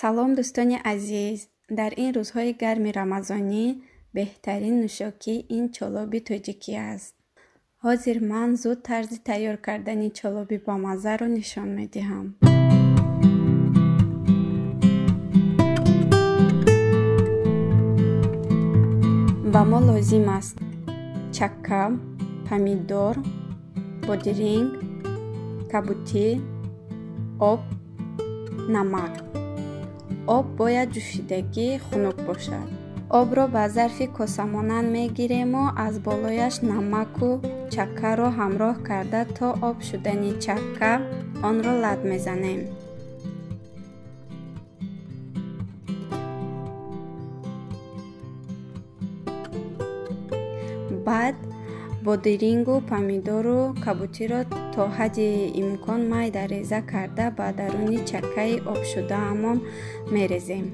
салом дӯстони азиз, дар ин рӯзҳои гарми рамазонӣ беҳтарин нӯшокӣ ин чолоби тоҷикӣ аст. ҳозир ман зуд тарзи тайёр кардани чолоби бомаззаро нишон медиҳам. ба мо лозим аст чакка, помидор, бодиринг, кабутӣ, об, намак. об бояд ҷӯшидагӣ хунук бошад. обро ба зарфи косамонанд мегирему аз болояш намаку чаккаро ҳамроҳ карда то об шудани чакка онро лад мезанем. баъд бодирингу помидору кабутиро то ҳадди имкон майда реза карда ба даруни чаккаи обшудаамон мерезем.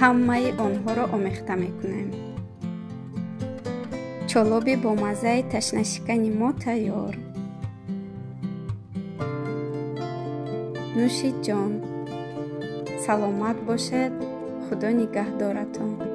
ҳамаи онҳоро омехта мекунем. чолоби бо маззаи ташнашикани мо тайёр. нӯшид ҷон. саломат бошед. худо нигаҳдоратон.